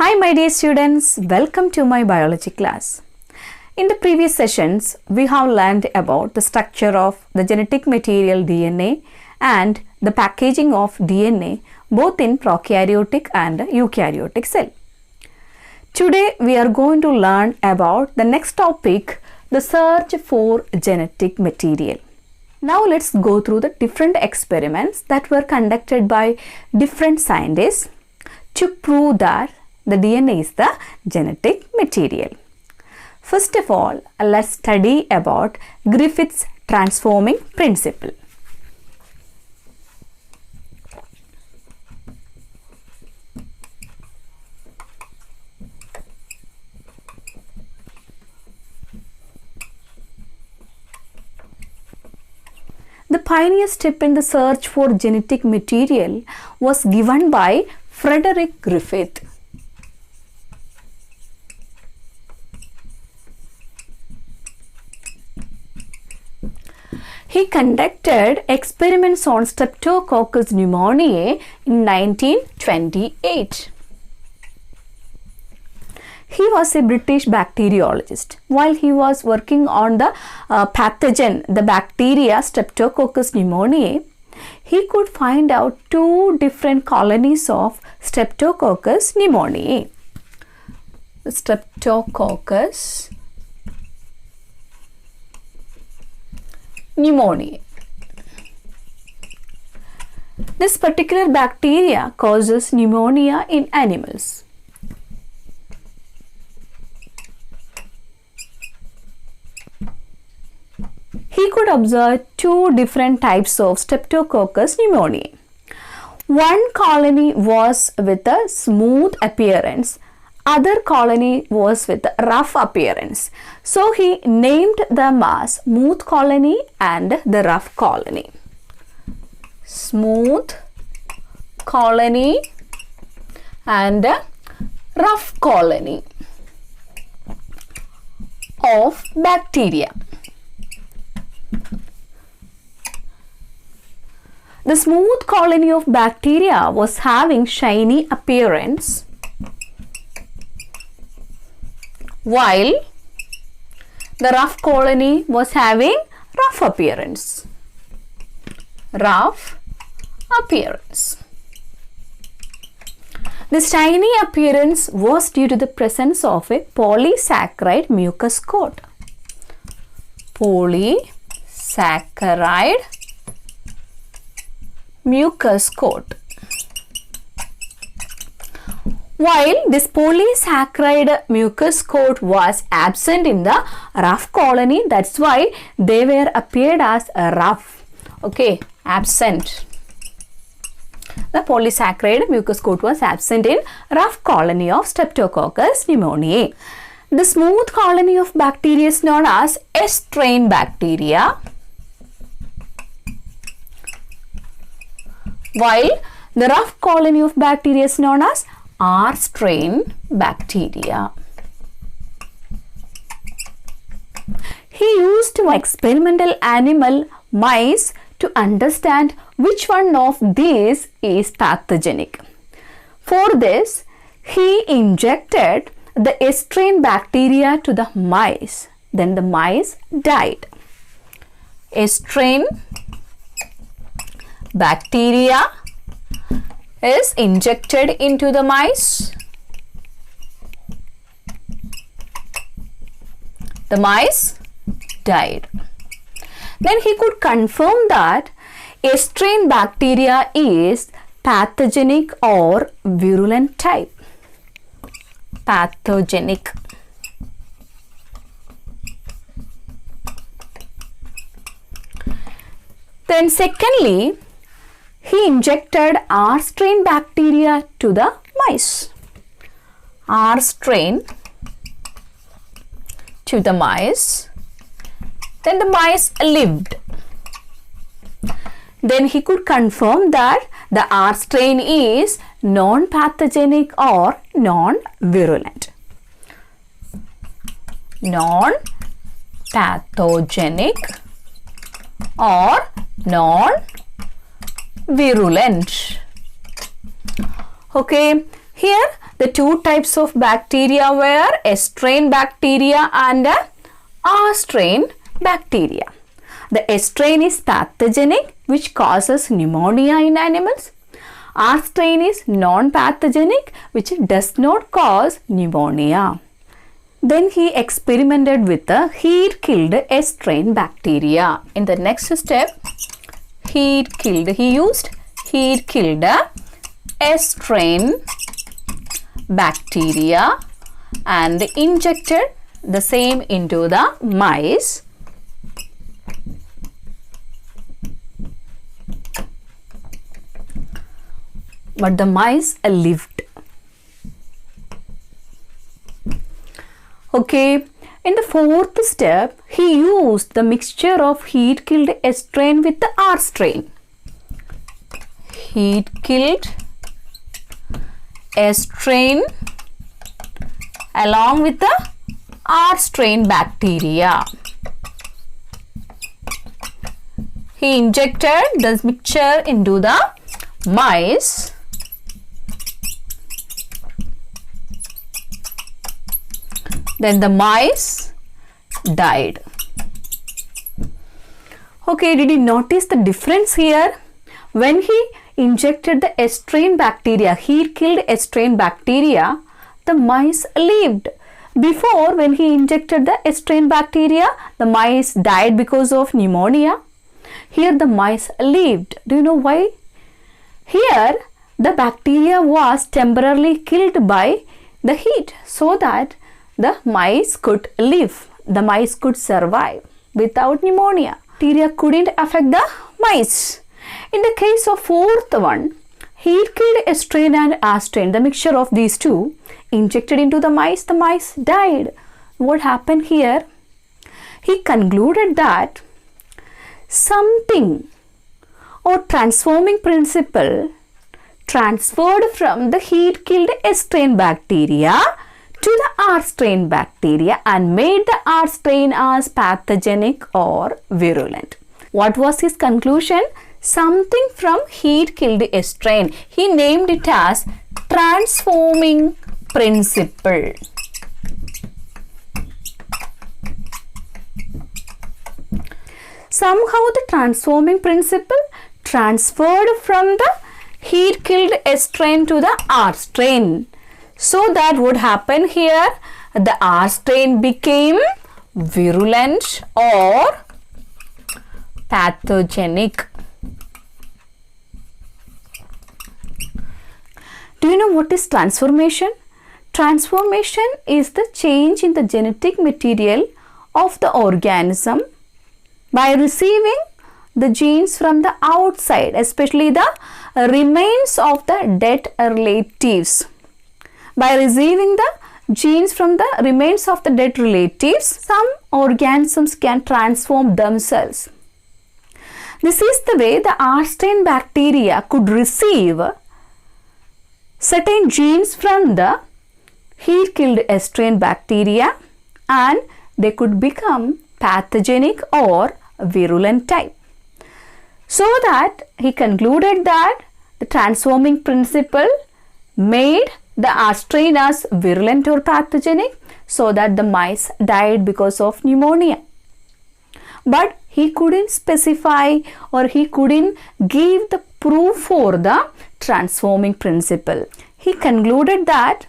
Hi my dear students, welcome to my biology class. In the previous sessions, we have learned about the structure of the genetic material DNA and the packaging of DNA both in prokaryotic and eukaryotic cell. Today we are going to learn about the next topic, the search for genetic material. Now let's go through the different experiments that were conducted by different scientists to prove that the DNA is the genetic material. First of all, let's study about Griffiths transforming principle. The pioneer step in the search for genetic material was given by Frederick Griffith. He conducted experiments on Streptococcus pneumoniae in 1928. He was a British bacteriologist. While he was working on the pathogen, the bacteria Streptococcus pneumoniae, he could find out two different colonies of Streptococcus pneumoniae. Streptococcus pneumoniae. This particular bacteria causes pneumonia in animals. He could observe two different types of Streptococcus pneumoniae. One colony was with a smooth appearance, other colony was with a rough appearance. So he named them as smooth colony and the rough colony. Smooth colony and rough colony of bacteria. The smooth colony of bacteria was having shiny appearance, while the rough colony was having rough appearance. Rough appearance. The shiny appearance was due to the presence of a polysaccharide mucus coat. Polysaccharide mucus coat. While this polysaccharide mucus coat was absent in the rough colony, that's why they were appeared as rough. Okay, absent. The polysaccharide mucus coat was absent in rough colony of Streptococcus pneumoniae. The smooth colony of bacteria is known as S strain bacteria, while the rough colony of bacteria is known as R strain bacteria. He used experimental animal mice to understand which one of these is pathogenic. For this, he injected the S strain bacteria to the mice. Then the mice died. S strain bacteria is injected into the mice. The mice died. Then he could confirm that S strain bacteria is pathogenic or virulent type. Pathogenic. Then secondly, he injected R strain bacteria to the mice. R strain to the mice. Then the mice lived. Then he could confirm that the R strain is non-pathogenic or non-virulent. Non-pathogenic or non-virulent. Okay, here The two types of bacteria were S strain bacteria and R strain bacteria. The S strain is pathogenic, which causes pneumonia in animals. R strain is non-pathogenic, which does not cause pneumonia. Then he experimented with the heat-killed S strain bacteria. In the next step, he used heat-killed S strain bacteria and injected the same into the mice. But the mice lived. Okay, in the fourth step, he used the mixture of heat-killed S strain with the R strain. Heat-killed S strain along with the R strain bacteria. He injected the mixture into the mice. Then the mice died. Okay, did you notice the difference here? When he injected the S strain bacteria, heat-killed S strain bacteria, the mice lived. Before, when he injected the S strain bacteria, the mice died because of pneumonia. Here the mice lived. Do you know why? Here the bacteria was temporarily killed by the heat so that the mice could live. The mice could survive without pneumonia. Bacteria couldn't affect the mice. In the case of fourth one, heat-killed S strain and R strain, the mixture of these two, injected into the mice died. What happened here? He concluded that something or transforming principle transferred from the heat-killed S strain bacteria to the R strain bacteria and made the R strain as pathogenic or virulent. What was his conclusion? Something from heat-killed S strain. He named it as transforming principle. Somehow the transforming principle transferred from the heat-killed S strain to the R strain. So that would happen here, the R strain became virulent or pathogenic. Do you know what is transformation? Transformation is the change in the genetic material of the organism by receiving the genes from the outside, especially the remains of the dead relatives. By receiving the genes from the remains of the dead relatives, some organisms can transform themselves. This is the way the R strain bacteria could receive certain genes from the heat-killed S strain bacteria and they could become pathogenic or virulent type. So that he concluded that the transforming principle made the R strain as virulent or pathogenic so that the mice died because of pneumonia. But he couldn't specify or he couldn't give the proof for the transforming principle. He concluded that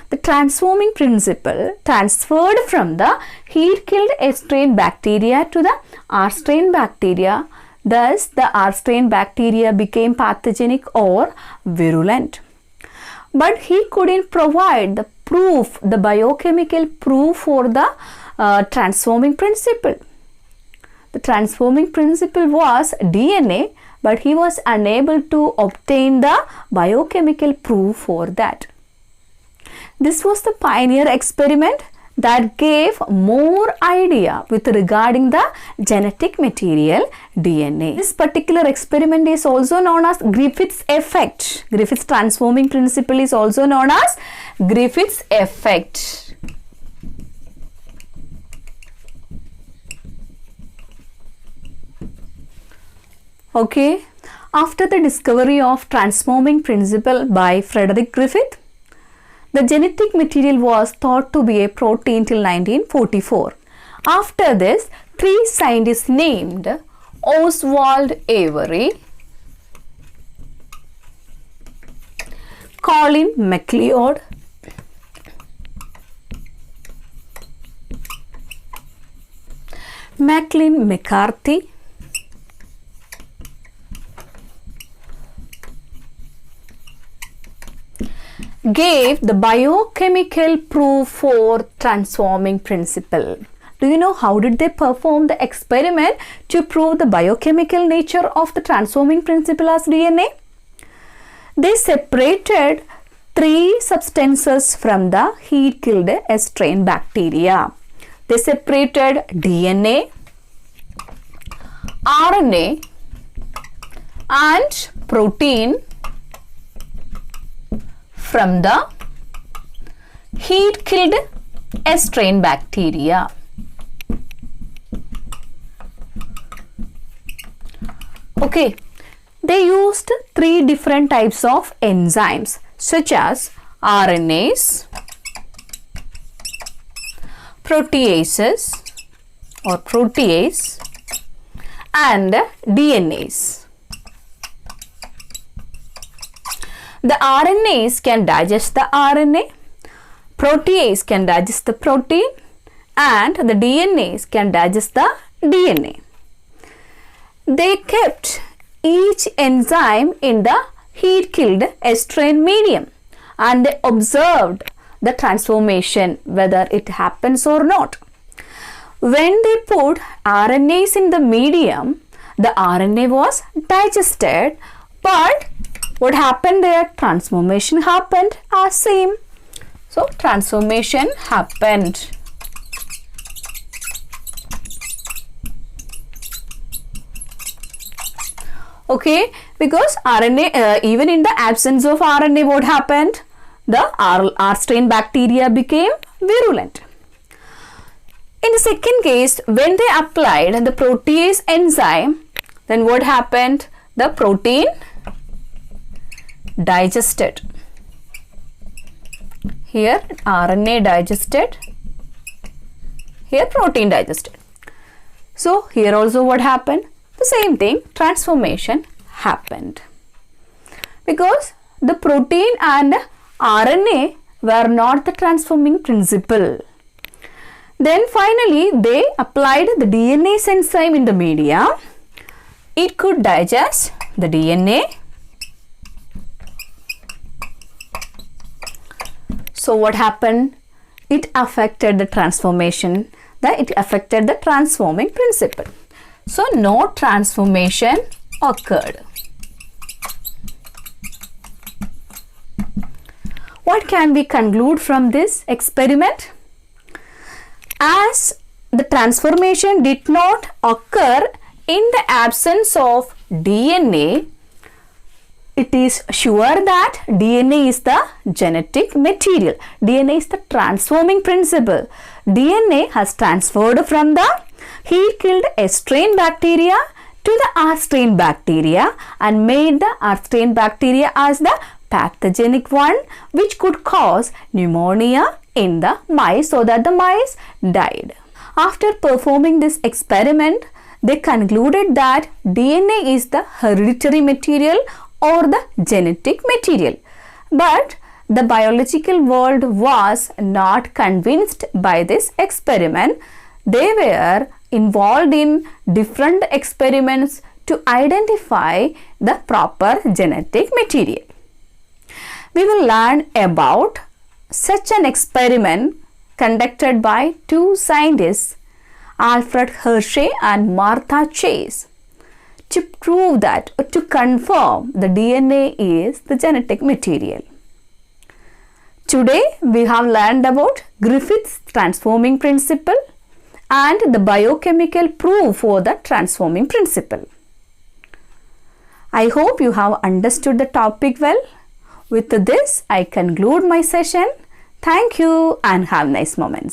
the transforming principle transferred from the heat-killed S strain bacteria to the R strain bacteria. Thus, the R strain bacteria became pathogenic or virulent. But he couldn't provide the proof, the biochemical proof for the transforming principle. The transforming principle was DNA, but he was unable to obtain the biochemical proof for that. This was the pioneer experiment that gave more idea with regarding the genetic material DNA. This particular experiment is also known as Griffiths Effect. Griffiths transforming principle is also known as Griffiths Effect. Okay, after the discovery of transforming principle by Frederick Griffith, The genetic material was thought to be a protein till 1944. After this, 3 scientists named Oswald Avery, Colin MacLeod, Maclean McCarthy, gave the biochemical proof for transforming principle. Do you know how did they perform the experiment to prove the biochemical nature of the transforming principle as DNA? They separated 3 substances from the heat-killed strain bacteria. They separated DNA, RNA and protein from the heat-killed strain bacteria. Okay, they used 3 different types of enzymes such as RNAs, proteases or protease and DNAs. The RNAs can digest the RNA, protease can digest the protein and the DNAs can digest the DNA. They kept each enzyme in the heat-killed strain medium and they observed the transformation whether it happens or not. When they put RNAs in the medium, the RNA was digested, but what happened there? Transformation happened as same. So transformation happened. Okay, because RNA, even in the absence of RNA, what happened? The R strain bacteria became virulent. In the second case, when they applied the protease enzyme, then what happened? The protein digested. Here RNA digested, here protein digested. So here also what happened? The same thing, transformation happened. Because the protein and RNA were not the transforming principle. Then finally they applied the DNA enzyme in the media. It could digest the DNA. So what happened? It affected the transformation, it affected the transforming principle. So no transformation occurred. What can we conclude from this experiment? As the transformation did not occur in the absence of DNA, it is sure that DNA is the genetic material. DNA is the transforming principle. DNA has transferred from the heat-killed strain bacteria to the R-strain bacteria and made the R-strain bacteria as the pathogenic one, which could cause pneumonia in the mice, so that the mice died. After performing this experiment, they concluded that DNA is the hereditary material or the genetic material. But the biological world was not convinced by this experiment. They were involved in different experiments to identify the proper genetic material. We will learn about such an experiment conducted by 2 scientists, Alfred Hershey and Martha Chase, to prove that, or to confirm the DNA is the genetic material. Today we have learned about Griffith's transforming principle and the biochemical proof for the transforming principle. I hope you have understood the topic well. With this, I conclude my session. Thank you and have nice moments.